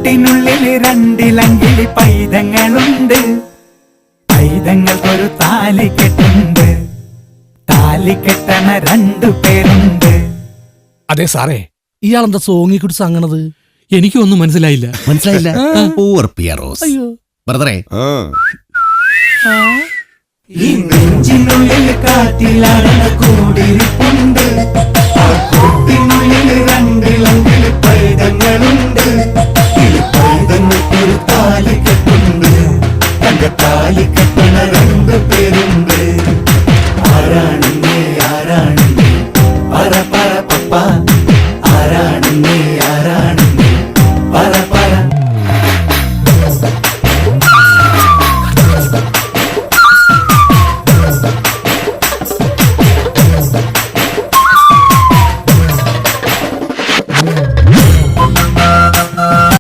കൂട്ടിനുള്ളിൽ രണ്ടിലങ്കിളി പൈതങ്ങളുണ്ട്. പൈതങ്ങൾക്കൊരു താലിക്കെട്ടുണ്ട്. താലിക്കെട്ടണ 2 പേരുണ്ട്. അതെ സാറേ, ഇയാളെന്താ സോങ്ങിക്കുട്ടി സംഗണത്? എനിക്കൊന്നും മനസ്സിലായില്ല. ബ്രദറെ, ഈ നെഞ്ചിനുള്ളിൽ കാറ്റിലാടണ കൂടിരിപ്പുണ്ട്. ആ കൂട്ടിനുള്ളിൽ രണ്ടിലങ്കിളി പൈതങ്ങളുണ്ട്.